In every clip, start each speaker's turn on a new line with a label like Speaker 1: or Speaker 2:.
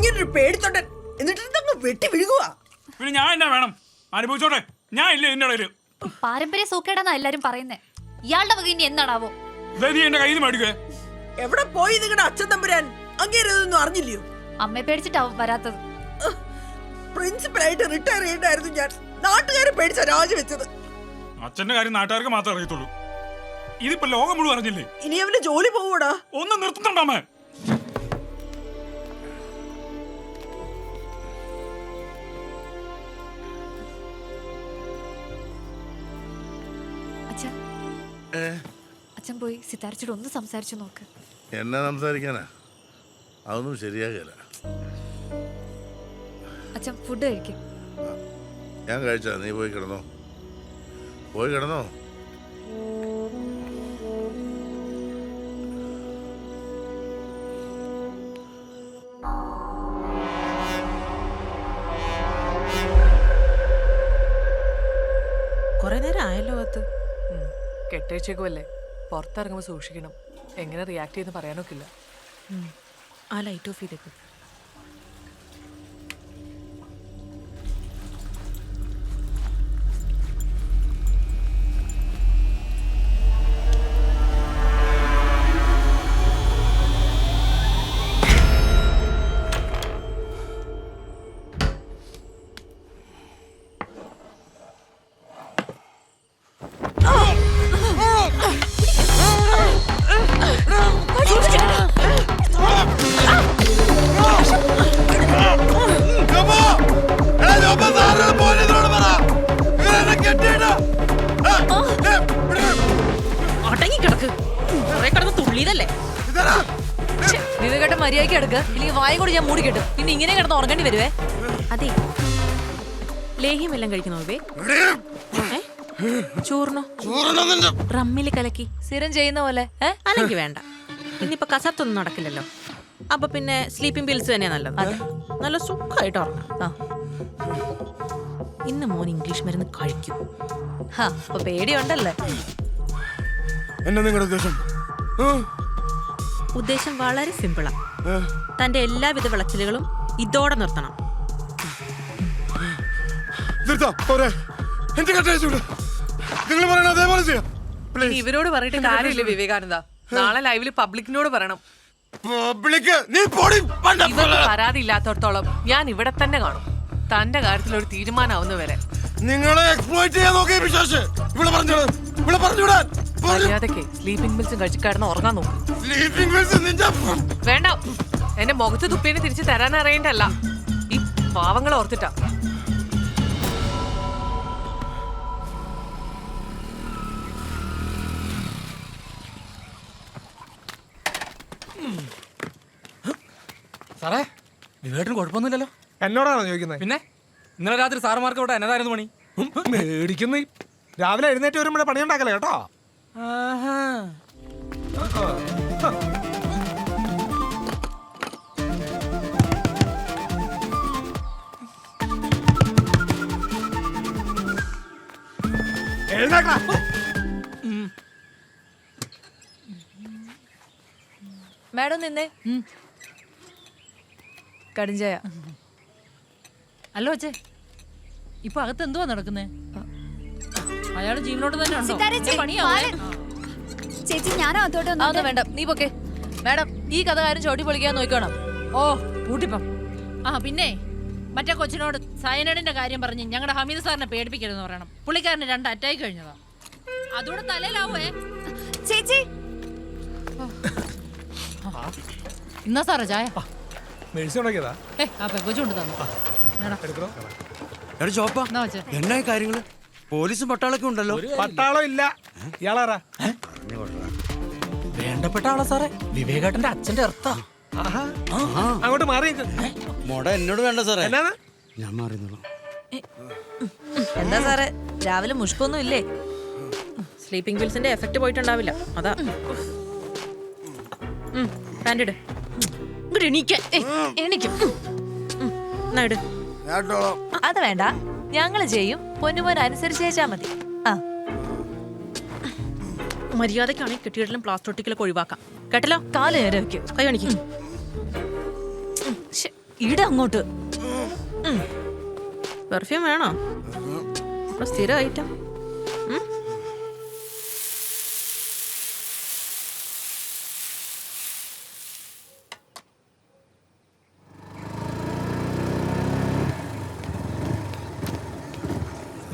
Speaker 1: ഇങ്ങനൊരു പേടിത്തൊണ്ടൻ എന്നിട്ട് വെട്ടി വിഴുകുക.
Speaker 2: പിന്നെ ഞാൻ എന്നാ വേണം? അനുഭവിച്ചോട്ടെ, ഞാൻ ഇല്ല ഇതിന്റെ ഇടയില്.
Speaker 3: പാരമ്പര്യ സൂക്കേടാന്നാ എല്ലാരും പറയുന്നേ. ഇയാളുടെ വക ഇനി എന്താണാവോ?
Speaker 2: നീ എന്റെ കയ്യിൽ നിന്ന് മേടിക്കേ.
Speaker 1: എവിടെ പോയി നിങ്ങളുടെ അച്ഛൻ തമ്പുരാൻ? അങ്ങേരതൊന്നും അറിഞ്ഞില്ലയോ?
Speaker 3: അമ്മയെ പേടിച്ചിട്ടാവും വരാത്തത്.
Speaker 1: പ്രിൻസിപ്പലായിട്ട് റിട്ടയർ ചെയ്യണ്ടായിരുന്നു ഞാൻ. നാട്ടുകാരെ പേടിച്ച രാജിവെച്ചത്.
Speaker 2: അച്ഛന്റെ കാര്യം നാട്ടുകാർക്ക് മാത്രമേ അറിയത്തുള്ളൂ. ഇതിപ്പോ ലോകം മുഴുവൻ അറിഞ്ഞില്ലേ?
Speaker 1: ഇനി അവന്റെ ജോലി പോവൂടാ.
Speaker 2: ഒന്ന് നിർത്തുന്നുണ്ടോ?
Speaker 3: അച്ഛൻ പോയി സിതാരച്ചോട് ഒന്ന് സംസാരിച്ചു നോക്ക്.
Speaker 4: എന്നെ സംസാരിക്കാനാ? അതൊന്നും ശരിയാകില്ല.
Speaker 3: അച്ഛൻ ഫുഡ് കഴിക്കും.
Speaker 4: ഞാൻ കഴിച്ചാ? നീ പോയി കിടന്നോ, പോയി കിടന്നോ.
Speaker 5: കുറെ നേരം ആയല്ലോ അകത്ത്.
Speaker 6: കെട്ടേച്ചേക്കുമല്ലേ, പുറത്തിറങ്ങുമ്പോൾ സൂക്ഷിക്കണം. എങ്ങനെ റിയാക്ട് ചെയ്യുന്ന പറയാനൊക്കില്ല.
Speaker 5: ആ ലൈറ്റ് ഓഫ് ചെയ്തേക്കും. വിവേകേട്ടൻ മര്യാദയ്ക്ക് എടുക്ക്, ഇല്ലെങ്കിൽ വായും കൂടി ഞാൻ മൂടി കെട്ടും. പിന്നെ ഇങ്ങനെ കിടന്ന് ഉറങ്ങേണ്ടി വരുവേ. അതെ, ലേഹ്യം എല്ലാം കഴിക്കണോ വിവേ? ചോറിനോ? റമ്മില് കലക്കി സ്ഥിരം ചെയ്യുന്ന പോലെ അല്ലെങ്കിൽ വേണ്ട. ഇന്നിപ്പോ കസത്തൊന്നും നടക്കില്ലല്ലോ. അപ്പൊ പിന്നെ സ്ലീപ്പിംഗ് പിൽസ് തന്നെയാ നല്ലത്. അതെ, നല്ല സുഖമായിട്ട് ഉറങ്ങാം. ഇന്ന് മോൻ ഇംഗ്ലീഷ് മരുന്ന് കഴിക്കും. അപ്പൊ പേടിയുണ്ടല്ലേ?
Speaker 4: എന്നാ നിങ്ങളുടെ ഉദ്ദേശം?
Speaker 5: ഉദ്ദേശം വളരെ സിമ്പിളാ. തന്റെ എല്ലാവിധ വിളച്ചിലുകളും ഇതോടെ നിർത്തണം.
Speaker 6: ഇവരോട് പറഞ്ഞിട്ട് കാര്യമില്ല വിവേകാനന്ദ. നാളെ ലൈവില് പബ്ലിക്കിനോട് പറയണം. ഇവർക്ക് പരാതി ഇല്ലാത്തടത്തോളം ഞാൻ ഇവിടെ തന്നെ കാണും. തന്റെ കാര്യത്തിൽ ഒരു തീരുമാനമാവുന്നവരെ.
Speaker 4: നിങ്ങളെ എക്സ്പ്ലോയിറ്റ് ചെയ്യാൻ നോക്കിയ വിശ്വാസ് ഇവിടെ പറഞ്ഞുവിടാൻ.
Speaker 6: മര്യാദക്ക് സ്ലീപ്പിംഗ് പിൽസും കഴിച്ചിക്കാരുന്ന് ഉറങ്ങാൻ നോക്കും. വേണ്ട, എന്റെ മുഖത്ത് തുപ്പിനെ തിരിച്ചു തരാൻ അറിയണ്ടല്ല, ഈ പാവങ്ങളെ ഓർത്തിട്ടാ.
Speaker 7: സാറേ, വിവേട്ടിന് കുഴപ്പമൊന്നുമില്ലല്ലോ?
Speaker 8: എന്നോടാണോ ചോദിക്കുന്നത്?
Speaker 7: പിന്നെ ഇന്നലെ രാത്രി സാറുമാർക്ക് ഇവിടെ എന്നതായിരുന്നു പണി?
Speaker 8: മേടിക്കുന്നു. രാവിലെ എഴുന്നേറ്റ് വരുമ്പോഴേ പണിയുണ്ടാക്കല കേട്ടോ.
Speaker 5: മാഡം നിന്നേ. കടിഞ്ചായ.
Speaker 9: അല്ലോ അച്ഛേ, ഇപ്പൊ അകത്ത് എന്തുവാ നടക്കുന്നേ? അയാള് ജീവനോട് തന്നെ
Speaker 3: ചേച്ചി, ഞാനോ അതോട്ട്
Speaker 5: വേണ്ട, നീ പൊക്കെ. മാഡം, ഈ കഥ കാര്യം ചോട്ടി പൊളിക്കാൻ നോക്കണം.
Speaker 9: ഓ കൂട്ടിപ്പം. പിന്നെ മറ്റേ കൊച്ചിനോട് സയനൈഡിന്റെ കാര്യം പറഞ്ഞ് ഞങ്ങളുടെ ഹമീദ് സാറിനെ പേടിപ്പിക്കരുതെന്ന് പറയണം. പുള്ളിക്കാരന് 2 അറ്റാക്ക് കഴിഞ്ഞതാ. അതോടെ തലയിലാവേ
Speaker 3: ചേച്ചി.
Speaker 9: ഇന്നാ സാറേ ചായ.
Speaker 8: ആ
Speaker 9: പെക്കൊച്ചുകൊണ്ട് തന്നു.
Speaker 7: എന്നാ കാര്യങ്ങള്? പോലീസും പട്ടാളൊക്കെ ഉണ്ടല്ലോ.
Speaker 8: പട്ടാളം ഇല്ല. ഇയാളാരാ?
Speaker 7: വേണ്ടപ്പെട്ട ആളാ സാറേ, വിവേകേട്ടന്റെ അച്ഛന്റെ അർത്ഥ.
Speaker 8: അങ്ങോട്ട് മാറി
Speaker 7: മോട എന്നോട് വേണ്ട സാറേ.
Speaker 8: എന്നാണ്?
Speaker 7: ഞാൻ മാറിയുള്ളൂ.
Speaker 5: എന്താ സാറേ, രാവിലെ മുഷ്കൊന്നും ഇല്ലേ? സ്ലീപ്പിംഗ് പിൽസിന്റെ എഫക്ട് പോയിട്ടുണ്ടാവില്ല, അതാ. പാൻറ് അത് വേണ്ട, ഞങ്ങള് ചെയ്യും. പൊന്നുമോൻ അനുസരിച്ചേച്ചാ മതി. മര്യാദക്കാണെങ്കിൽ കെട്ടിയിടലും പ്ലാസ്റ്റോട്ടിക്കലൊക്കെ ഒഴിവാക്കാം കേട്ടല്ലോ. കാല് നേരെ വെക്കും, കൈ കാണിക്കും.
Speaker 3: ഇട അങ്ങോട്ട്.
Speaker 5: പെർഫ്യൂം വേണോ? ഇപ്പൊ സ്ഥിരം ഐറ്റം.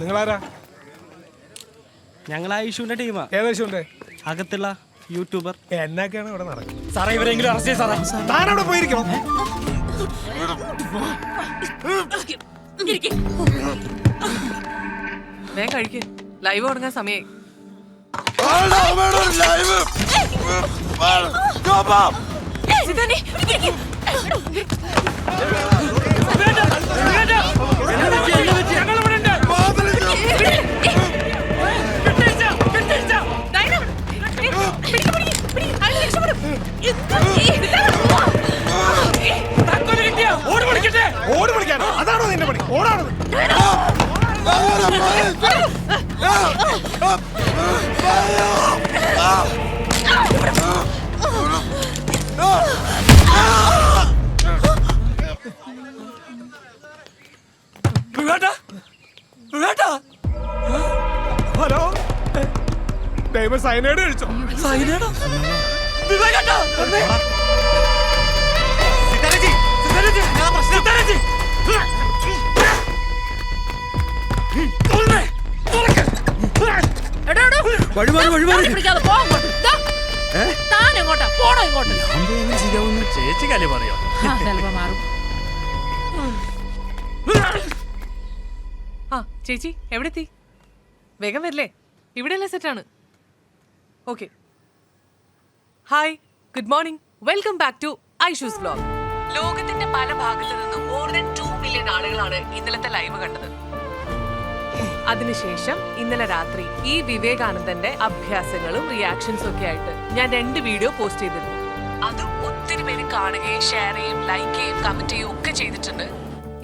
Speaker 8: നിങ്ങളാരാ?
Speaker 7: ഞങ്ങൾ ഐഷുവിന്റെ ടീമാ.
Speaker 8: ഏകദേശം
Speaker 7: അകത്തുള്ള യൂട്യൂബർ.
Speaker 8: എന്നൊക്കെയാണ് ഇവിടെ നടക്കുന്നത്?
Speaker 7: സാറേ ഇവരെങ്കിലും അറസ്റ്റ് ചെയ്യ സാറേ.
Speaker 8: താനവിടെ പോയിരിക്കണം.
Speaker 6: വേഗം കഴിക്ക്, ലൈവ് തുടങ്ങാൻ സമയായി.
Speaker 8: ഓടി വിളിക്കാനോ? അതാണോ നിന്റെ പണി? ഓടാണത്. ഹലോ, ദൈവം സൈനൈഡ് കഴിച്ചോ?
Speaker 7: ചേച്ചിക്കല്ലേ പറയോ?
Speaker 6: ആ ചേച്ചി എവിടെ എത്തി? വേഗം വരില്ലേ? ഇവിടെയല്ലേ സെറ്റാണ്. Okay, hi, good morning, welcome back to Aishu's vlog. ലോകത്തിന്റെ പല ഭാഗത്തു നിന്നും മോർ ദാൻ 2 മില്യൺ ആളുകളാണ് ഇന്നലത്തെ ലൈവ് കണ്ടത്. അതിനുശേഷം ഇന്നലെ രാത്രി ഈ വിവേകാനന്ദന്റെ അഭ്യാസങ്ങളും റിയാക്ഷൻസും ഒക്കെ ആയിട്ട് ഞാൻ 2 വീഡിയോ പോസ്റ്റ് ചെയ്തിരുന്നു. അതും ഒത്തിരി പേര് കാണുകയും ഷെയർ ചെയ്യും, ലൈക്ക് ചെയ്യും, കമന്റ് ചെയ്യും ഒക്കെ ചെയ്തിട്ടുണ്ട്.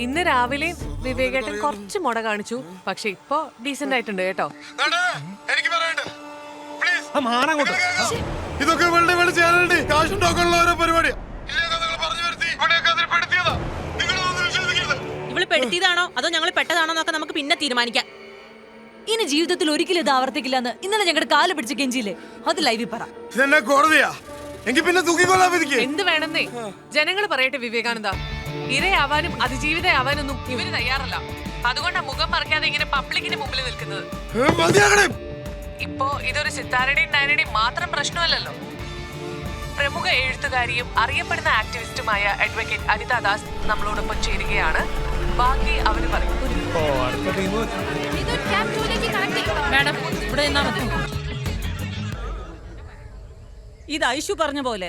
Speaker 6: ഇന്ന് രാവിലെ വിവേകേട്ടൻ കുറച്ച് മുട കാണിച്ചു, പക്ഷെ ഇപ്പൊ ഡീസന്റ് ആയിട്ടുണ്ട് കേട്ടോ.
Speaker 4: ഇതൊക്കെ ഓരോ പരിപാടിയാ.
Speaker 5: ഇവള് പെടുത്തിയതാണോ അതോ ഞങ്ങൾ പെട്ടതാണോ എന്നൊക്കെ നമുക്ക് പിന്നെ തീരുമാനിക്കാം.
Speaker 3: ഇനി ജീവിതത്തിൽ ഒരിക്കലും ഇത് ആവർത്തിക്കില്ലെന്ന് ഇന്നലെ ഞങ്ങളുടെ കാല് പിടിച്ച് കെഞ്ചിയില്ലേ, അത് ലൈവിൽ പറ.
Speaker 4: ഇതെന്നെ കോടതിയാ? എങ്കിൽ പിന്നെ തൂക്കിക്കൊള്ളാൻ വിധിക്ക്.
Speaker 6: എന്ത് വേണമെന്നേ ജനങ്ങൾ പറയട്ടെ. വിവേകാനന്ദ, ഇരയാവാനും അതിജീവിതയാവാനൊന്നും ഇവര് തയ്യാറല്ല. അതുകൊണ്ടാ മുഖം മറക്കാതെ ഇങ്ങനെ പബ്ലിക്കിന് മുമ്പിൽ നിൽക്കുന്നത്. ഇപ്പോ ഇതൊരു സിത്താരയുടെയും ഡയനയുടെയും മാത്രം പ്രശ്നമല്ലല്ലോ. പ്രമുഖ എഴുത്തുകാരിയും അറിയപ്പെടുന്ന ആക്ടിവിസ്റ്റുമായ അഡ്വക്കേറ്റ് അനിത ദാസ് നമ്മളോടൊപ്പം ചേരുകയാണ്. ബാക്കി അവര് പറയും.
Speaker 9: മാഡം ഇവിടെ നിന്നാ മതി.
Speaker 10: ഇത് ഐഷു പറഞ്ഞ പോലെ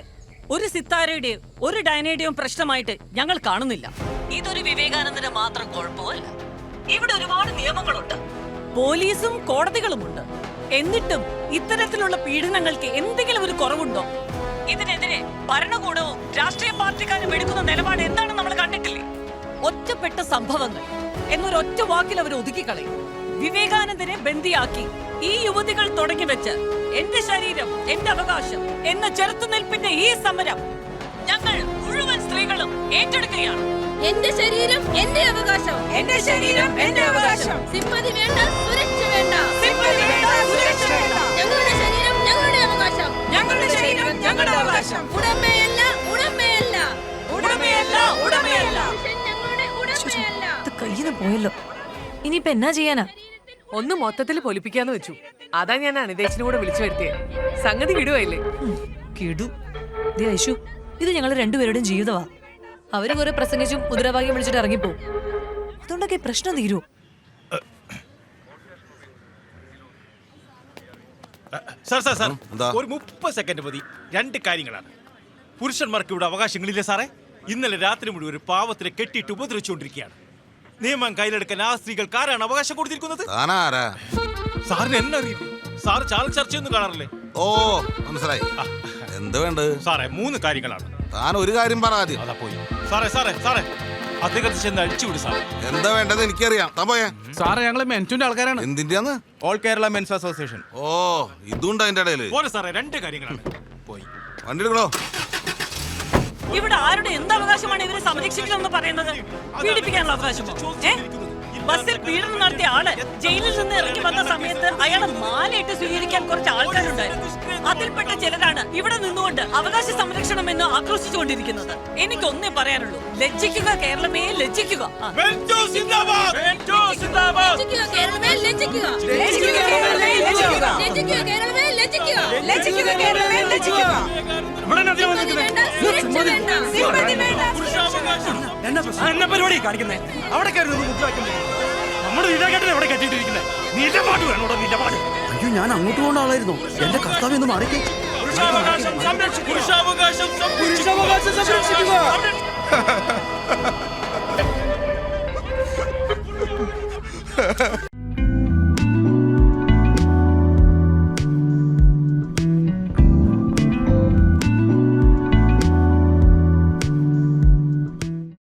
Speaker 10: ഒരു സിത്താരയുടെയും ഒരു ഡൈനയുടെയും പ്രശ്നമായിട്ട് ഞങ്ങൾ കാണുന്നില്ല. ഇതൊരു വിവേകാനന്ദന് മാത്രം കുഴപ്പമല്ല. ഇവിടെ ഒരുപാട് നിയമങ്ങളുണ്ട്, പോലീസും കോടതികളുമുണ്ട്. എന്നിട്ടും ഇത്തരത്തിലുള്ള പീഡനങ്ങൾക്ക് എന്തെങ്കിലും ഒരു കുറവുണ്ടോ? ഇതിനെതിരെ ഭരണകൂടവും രാഷ്ട്രീയ പാർട്ടിക്കാരും എടുക്കുന്ന നിലപാട് എന്താണെന്ന് നമ്മൾ കണ്ടിട്ടില്ലേ? ഒറ്റപ്പെട്ട സംഭവങ്ങൾ എന്നൊരൊറ്റ വാക്കിൽ അവർ ഒതുക്കിക്കളയും. വിവേകാനന്ദനെ ബന്ദിയാക്കി ഈ യുവതികൾ തുടങ്ങി വെച്ച് എന്റെ ശരീരം എന്റെ അവകാശം എന്ന ചെറുത്തുനിൽപ്പിന്റെ ഈ സമരം ഞങ്ങൾ മുഴുവൻ സ്ത്രീകളും ഏറ്റെടുക്കുകയാണ്.
Speaker 3: എന്റെ ശരീരം എന്റെ അവകാശം,
Speaker 10: എന്റെ ശരീരം എന്റെ അവകാശം.
Speaker 3: സിമ്പതി വേണ്ട, സുരക്ഷ വേണ്ട.
Speaker 10: സിമ്പതി വേണ്ട, സുരക്ഷ വേണ്ട.
Speaker 3: ഞങ്ങളുടെ ശരീരം ഞങ്ങളുടെ അവകാശം,
Speaker 10: ഞങ്ങളുടെ ശരീരം ഞങ്ങളുടെ അവകാശം.
Speaker 3: ഉടമയല്ല ഉടമയല്ല
Speaker 10: ഉടമയല്ല ഉടമയല്ല.
Speaker 3: ഞങ്ങളുടെ ഉടമയല്ല.
Speaker 5: ഇത് കയ്യിന്ന് പോയല്ലോ, ഇനിയിപ്പൊ എന്നാ ചെയ്യാനാ?
Speaker 6: ഒന്ന് മൊത്തത്തിൽ പൊലിപ്പിക്കാന്ന് വെച്ചു. അതാ ഞാൻ അനിതേച്ചിനെ കൂടെ വിളിച്ചു വരുത്തിയേ. സംഗതി വിടുവല്ലേ?
Speaker 5: കിടു ദേ ഐഷു, ഇത് ഞങ്ങൾ രണ്ടുപേരുടെയും ജീവിതമാ. അവര് കുറെ പ്രസംഗിച്ചും മുദ്രാവാക്യം വിളിച്ചിട്ട് ഇറങ്ങിപ്പോ. അതുകൊണ്ടൊക്കെ പ്രശ്നം തീരൂ.
Speaker 11: സാർ സാർ സാർ ഒരു 30 സെക്കൻഡ് മതി. 2 കാര്യങ്ങളാണ്. പുരുഷന്മാർക്ക് ഇവിടെ അവകാശങ്ങളില്ലേ സാറേ? ഇന്നലെ രാത്രി മുഴുവൻ ഒരു പാവത്തിനെ കെട്ടിയിട്ട് ഉപദ്രവിച്ചുകൊണ്ടിരിക്കുകയാണ്. നിയമം കയ്യിലെടുക്കാൻ ആ സ്ത്രീകൾക്ക് ആരാണ് അവകാശം കൊടുത്തിരിക്കുന്നത്? സാറിന് എന്നെ അറിയില്ല. സാർ ചാനൽ ചർച്ചയൊന്നും കാണാറില്ലേ?
Speaker 4: ഓ മനസ്സിലായി. എന്ത് വേണ്ട
Speaker 11: സാറേ? 3 കാര്യങ്ങളാണ്.
Speaker 4: താൻ ഒരു കാര്യം പറയാതെ.
Speaker 11: അതാ പോയി. സാറേ സാറേ സാറേ അദ്ദേഹത്തെ ചെന്ന് അഴിച്ചുവിട് സാർ.
Speaker 4: എന്താ വേണ്ടത് എനിക്കറിയാം. താൻ പോയേ.
Speaker 2: സാറേ ഞങ്ങള് മെൻറ്റുന്റെ ആൾക്കാരാണ്.
Speaker 4: എന്തിന്റെയാന്ന്?
Speaker 2: All Kerala men's association.
Speaker 4: ഓ ഇതുണ്ട് അതിന്റെ ഇടയില്.
Speaker 11: പോലെ സാറേ 2 കാര്യങ്ങളാണ്. പോയി
Speaker 4: വണ്ടി എടുക്കണോ?
Speaker 10: ഇവിടെ ആരുടെ എന്ത് അവകാശമാണ് ഇവരെ സംരക്ഷിക്കണമെന്ന് പറയുന്നത്? പീഡിപ്പിക്കാനുള്ള അവകാശമോ? ബസ്സിൽ പീഡനം നടത്തിയ ആള് ജയിലിൽ നിന്ന് ഇറങ്ങി വന്ന സമയത്ത് അയാളെ മാലയിട്ട് സ്വീകരിക്കാൻ കുറച്ച് ആൾക്കാരുണ്ടായിരുന്നു. അതിൽപ്പെട്ട ചിലരാണ് ഇവിടെ നിന്നുകൊണ്ട് അവകാശ സംരക്ഷണം എന്ന് ആക്രോശിച്ചുകൊണ്ടിരിക്കുന്നത്. എനിക്കൊന്നേ പറയാനുള്ളൂ, ലജ്ജിക്കുക കേരളമേ, ലജ്ജിക്കുക.
Speaker 7: എന്നെ പരിപാടി കാണിക്കുന്നേ അവിടെ കയറി മുദ്രാക്കുന്നത് നമ്മുടെ നിലകെട്ടിൽ എവിടെ കെട്ടിയിട്ടിരിക്കുന്നത്? നിലപാട് വേണോടോ, നിലപാട്. അയ്യോ, ഞാൻ അങ്ങോട്ട് പോകേണ്ട ആളായിരുന്നു. എന്റെ കർത്താവ് എന്ന് മാറിക്കേ.
Speaker 11: പുരുഷാവകാശം സംരക്ഷിക്കുക.